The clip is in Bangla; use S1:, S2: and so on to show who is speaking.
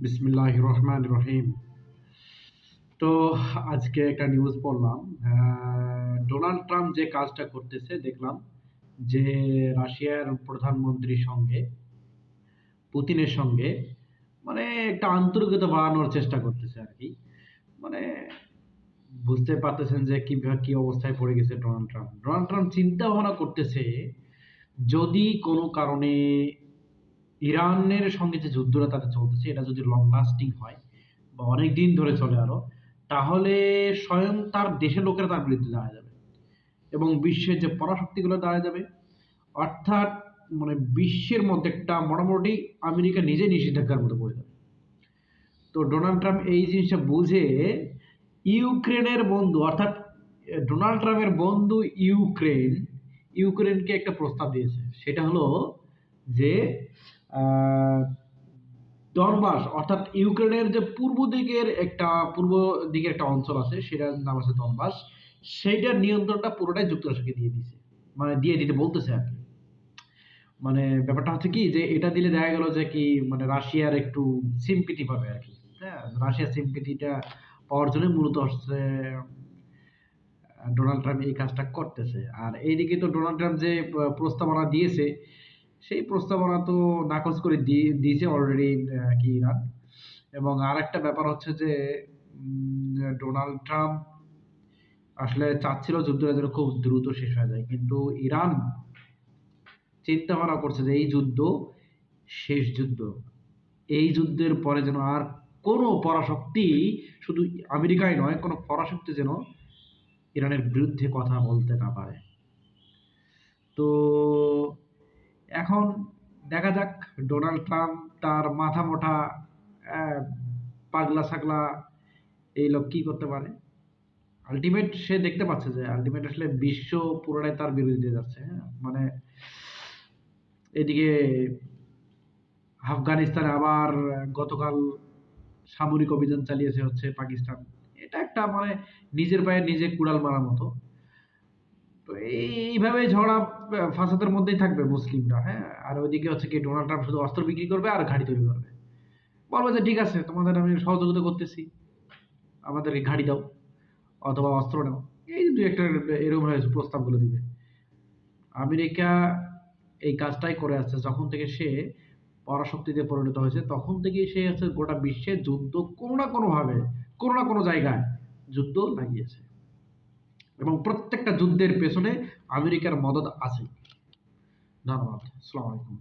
S1: বিসমিল্লাহির রহমানির রহিম। তো আজকে একটা নিউজ পড়লাম। ডোনাল্ড ট্রাম্প যে কাজটা করতেছে দেখলাম যে রাশিয়ার প্রধানমন্ত্রীর সঙ্গে পুতিনের সঙ্গে মানে একটা আন্তরিকতা বাড়ানোর চেষ্টা করতেছে আর কি। মানে বুঝতে পারতেছেন যে কি অবস্থায় পড়ে গেছে ডোনাল্ড ট্রাম্প। ডোনাল্ড ট্রাম্প চিন্তা ভাবনা করতেছে যদি কোনো কারণে ইরানের সঙ্গে যে যুদ্ধটা তাদের চলতেছে এটা যদি লং লাস্টিং হয় বা অনেক দিন ধরে চলে আরো, তাহলে স্বয়ং তার দেশের লোকেরা তার বিরুদ্ধে দাঁড়ায় যাবে এবং বিশ্বের যে পরাশক্তিগুলো দাঁড়ায় যাবে। অর্থাৎ মানে বিশ্বের মধ্যে একটা মোটামুটি আমেরিকা নিজে নিষেধাজ্ঞার মধ্যে পড়ে যাবে। তো ডোনাল্ড ট্রাম্প এই জিনিসটা বুঝে ইউক্রেনের বন্ধু অর্থাৎ ডোনাল্ড ট্রাম্পের বন্ধু ইউক্রেনকে একটা প্রস্তাব দিয়েছে। সেটা হলো যে আহ, ডনবাস অর্থাৎ ইউক্রেনের যে পূর্ব দিকের একটা অঞ্চল আছে সেটার নাম আছে ডনবাস। সেইটার নিয়ন্ত্রণটা পুরোটাই যুক্তরাষ্ট্রকে দিয়ে দিছে, মানে দিয়ে দিতে বলতেছে আর কি। মানে ব্যাপারটা হচ্ছে কি যে এটা দিলে দেখা গেল যে কি মানে রাশিয়ার একটু সিম্পিটি পাবে আর কি। হ্যাঁ, রাশিয়ার সিম্পিটিটা পাওয়ার জন্য মূলত হচ্ছে ডোনাল্ড ট্রাম্প এই কাজটা করতেছে। আর এইদিকে তো ডোনাল্ড ট্রাম্প যে প্রস্তাবনা দিয়েছে সেই প্রস্তাবনা তো নাকচ করে দিয়েছে অলরেডি কি ইরান। এবং আরেকটা ব্যাপার হচ্ছে যে ডোনাল্ড ট্রাম্প আসলে চাচ্ছিল যুদ্ধটা যেন খুব দ্রুত শেষ হয়ে যায়, কিন্তু ইরান চিন্তা ভাবনা করছে যে এই যুদ্ধ শেষ যুদ্ধ। এই যুদ্ধের পরে যেন আর কোনো পরাশক্তি, শুধু আমেরিকাই নয়, কোনো পরাশক্তি যেন ইরানের বিরুদ্ধে কথা বলতে না পারে। তো এখন দেখা যাক ডোনাল্ড ট্রাম্প তার মাথা মোটা আহ, পাগলা ছাগলা এই লোক কি করতে পারে। আলটিমেট সে দেখতে পাচ্ছে যে আলটিমেট আসলে বিশ্ব পুরোটাই তার বিরুদ্ধে যাচ্ছে। হ্যাঁ, মানে এদিকে আফগানিস্তানে আবার গতকাল সামরিক অভিযান চালিয়েছে হচ্ছে পাকিস্তান। এটা একটা মানে নিজের পায়ে নিজে কুড়াল মারার মতো। তো এইভাবে ঝগড়া ফাসাদের মধ্যেই থাকবে মুসলিমরা। হ্যাঁ, আর ওইদিকে হচ্ছে কি ডোনাল্ড ট্রাম্প শুধু অস্ত্র বিক্রি করবে আর ঘাঁটি তৈরি করবে। বলবে যে ঠিক আছে তোমাদের আমি সহযোগিতা করতেছি, আমাদেরকে ঘাঁটি দাও অথবা অস্ত্র নাও। এই দুই একটা এরকম হয়েছে প্রস্তাবগুলো দিবে। আমেরিকা এই কাজটাই করে আসছে যখন থেকে সে পরাশক্তিতে পরিণত হয়েছে, তখন থেকেই সে হচ্ছে গোটা বিশ্বে যুদ্ধ কোনো না কোনো ভাবে কোনো না কোনো জায়গায় যুদ্ধ লাগিয়েছে এবং প্রত্যেকটা যুদ্ধের পেছনে আমেরিকার মদদ আছে। ধন্যবাদ। আসসালামু আলাইকুম।